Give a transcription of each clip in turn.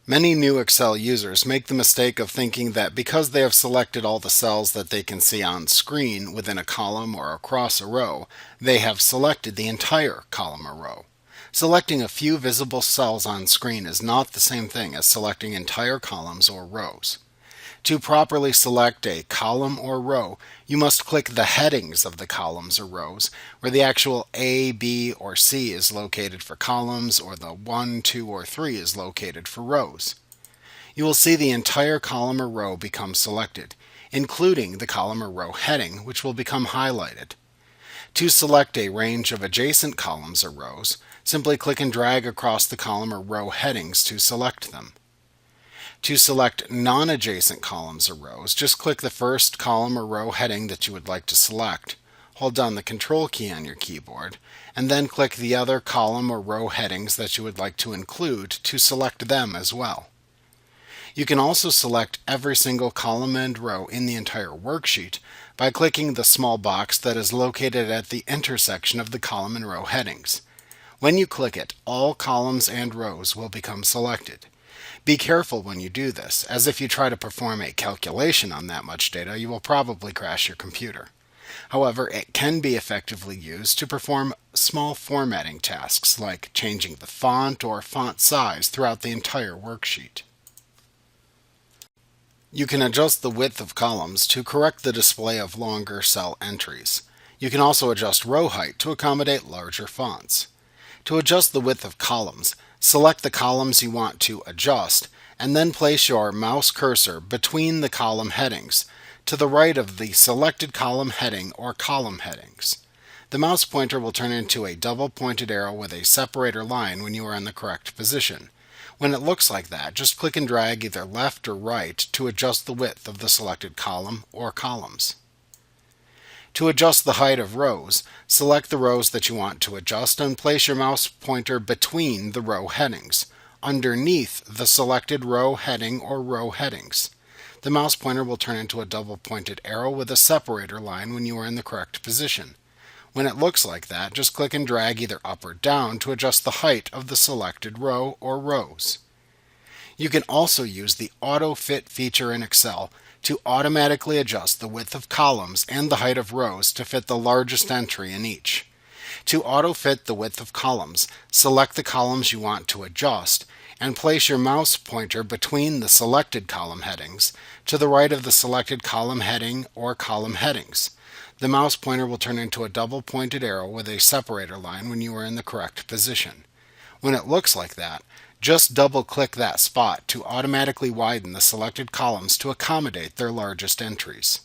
Many new Excel users make the mistake of thinking that because they have selected all the cells that they can see on screen within a column or across a row, they have selected the entire column or row. Selecting a few visible cells on screen is not the same thing as selecting entire columns or rows. To properly select a column or row, you must click the headings of the columns or rows, where the actual A, B, or C is located for columns, or the 1, 2, or 3 is located for rows. You will see the entire column or row become selected, including the column or row heading, which will become highlighted. To select a range of adjacent columns or rows, simply click and drag across the column or row headings to select them. To select non-adjacent columns or rows, just click the first column or row heading that you would like to select. Hold down the Control key on your keyboard, and then click the other column or row headings that you would like to include to select them as well. You can also select every single column and row in the entire worksheet by clicking the small box that is located at the intersection of the column and row headings. When you click it, all columns and rows will become selected. Be careful when you do this, as if you try to perform a calculation on that much data, you will probably crash your computer. However, it can be effectively used to perform small formatting tasks like changing the font or font size throughout the entire worksheet. You can adjust the width of columns to correct the display of longer cell entries. You can also adjust row height to accommodate larger fonts. To adjust the width of columns, select the columns you want to adjust, and then place your mouse cursor between the column headings, to the right of the selected column heading or column headings. The mouse pointer will turn into a double-pointed arrow with a separator line when you are in the correct position. When it looks like that, just click and drag either left or right to adjust the width of the selected column or columns. To adjust the height of rows, select the rows that you want to adjust and place your mouse pointer between the row headings, underneath the selected row heading or row headings. The mouse pointer will turn into a double-pointed arrow with a separator line when you are in the correct position. When it looks like that, just click and drag either up or down to adjust the height of the selected row or rows. You can also use the Auto Fit feature in Excel to automatically adjust the width of columns and the height of rows to fit the largest entry in each. To auto-fit the width of columns, select the columns you want to adjust and place your mouse pointer between the selected column headings to the right of the selected column heading or column headings. The mouse pointer will turn into a double-pointed arrow with a separator line when you are in the correct position. When it looks like that, just double-click that spot to automatically widen the selected columns to accommodate their largest entries.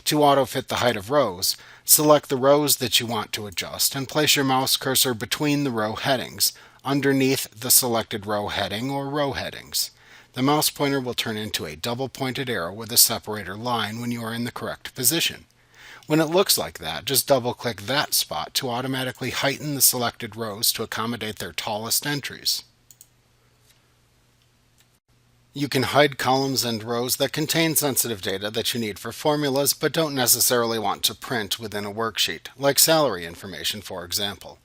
To auto-fit the height of rows, select the rows that you want to adjust and place your mouse cursor between the row headings, underneath the selected row heading or row headings. The mouse pointer will turn into a double-pointed arrow with a separator line when you are in the correct position. When it looks like that, just double-click that spot to automatically heighten the selected rows to accommodate their tallest entries. You can hide columns and rows that contain sensitive data that you need for formulas but don't necessarily want to print within a worksheet, like salary information, for example.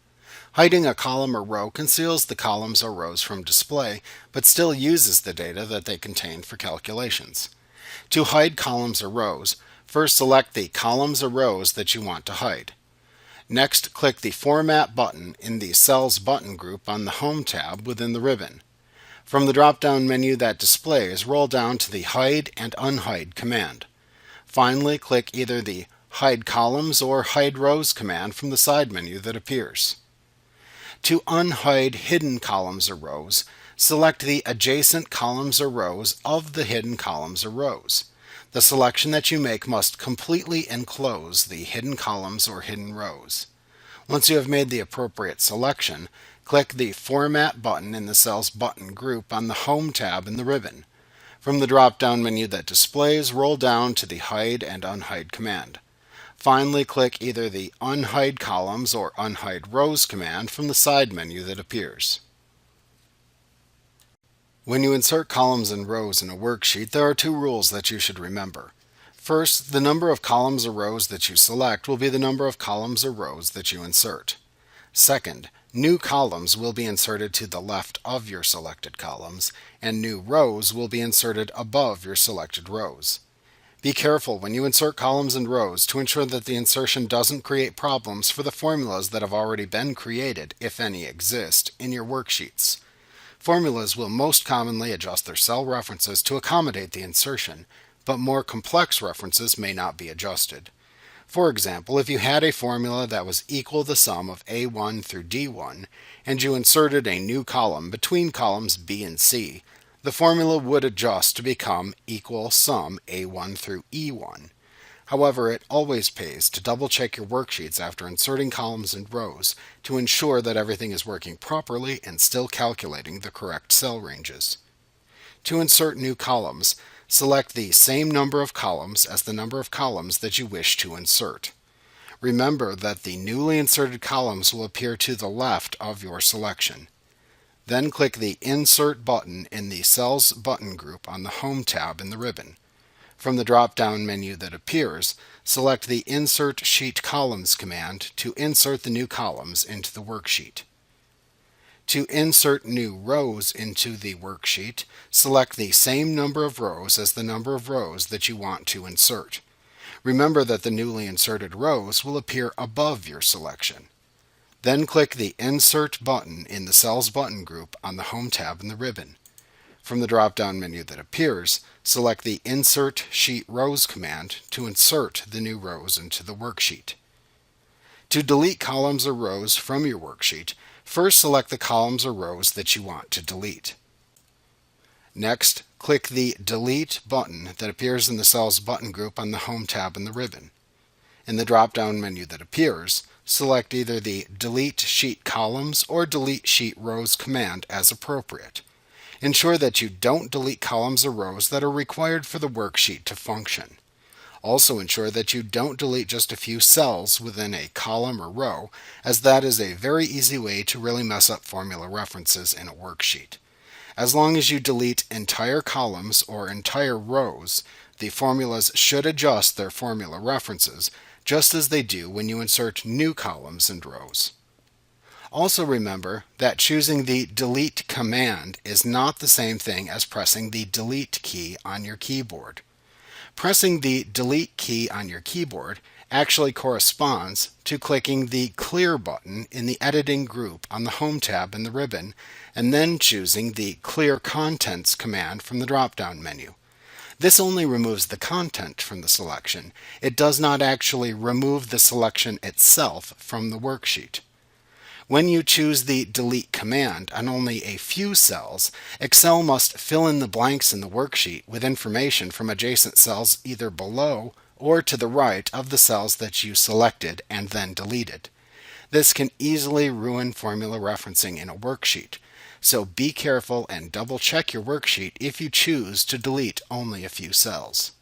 Hiding a column or row conceals the columns or rows from display, but still uses the data that they contain for calculations. To hide columns or rows, first select the columns or rows that you want to hide. Next, click the Format button in the Cells button group on the Home tab within the ribbon. From the drop-down menu that displays, roll down to the Hide and Unhide command. Finally, click either the Hide Columns or Hide Rows command from the side menu that appears. To unhide hidden columns or rows, select the adjacent columns or rows of the hidden columns or rows. The selection that you make must completely enclose the hidden columns or hidden rows. Once you have made the appropriate selection, click the Format button in the Cells button group on the Home tab in the ribbon. From the drop-down menu that displays, roll down to the Hide and Unhide command. Finally, click either the Unhide Columns or Unhide Rows command from the side menu that appears. When you insert columns and rows in a worksheet, there are two rules that you should remember. First, the number of columns or rows that you select will be the number of columns or rows that you insert. Second, New columns will be inserted to the left of your selected columns, and new rows will be inserted above your selected rows. Be careful when you insert columns and rows to ensure that the insertion doesn't create problems for the formulas that have already been created, if any exist, in your worksheets. Formulas will most commonly adjust their cell references to accommodate the insertion, but more complex references may not be adjusted. For example, if you had a formula that was equal the sum of A1 through D1, and you inserted a new column between columns B and C, the formula would adjust to become equal sum A1 through E1. However, it always pays to double check your worksheets after inserting columns and rows to ensure that everything is working properly and still calculating the correct cell ranges. To insert new columns, select the same number of columns as the number of columns that you wish to insert. Remember that the newly inserted columns will appear to the left of your selection. Then click the Insert button in the Cells button group on the Home tab in the ribbon. From the drop-down menu that appears, select the Insert Sheet Columns command to insert the new columns into the worksheet. To insert new rows into the worksheet, select the same number of rows as the number of rows that you want to insert. Remember that the newly inserted rows will appear above your selection. Then click the Insert button in the Cells button group on the Home tab in the ribbon. From the drop-down menu that appears, select the Insert Sheet Rows command to insert the new rows into the worksheet. To delete columns or rows from your worksheet, first select the columns or rows that you want to delete. Next, click the Delete button that appears in the Cells button group on the Home tab in the ribbon. In the drop-down menu that appears, select either the Delete Sheet Columns or Delete Sheet Rows command as appropriate. Ensure that you don't delete columns or rows that are required for the worksheet to function. Also ensure that you don't delete just a few cells within a column or row, as that is a very easy way to really mess up formula references in a worksheet. As long as you delete entire columns or entire rows, the formulas should adjust their formula references, just as they do when you insert new columns and rows. Also remember that choosing the Delete command is not the same thing as pressing the Delete key on your keyboard. Pressing the Delete key on your keyboard actually corresponds to clicking the Clear button in the Editing group on the Home tab in the ribbon, and then choosing the Clear Contents command from the drop-down menu. This only removes the content from the selection. It does not actually remove the selection itself from the worksheet. When you choose the Delete command on only a few cells, Excel must fill in the blanks in the worksheet with information from adjacent cells either below or to the right of the cells that you selected and then deleted. This can easily ruin formula referencing in a worksheet, so be careful and double check your worksheet if you choose to delete only a few cells.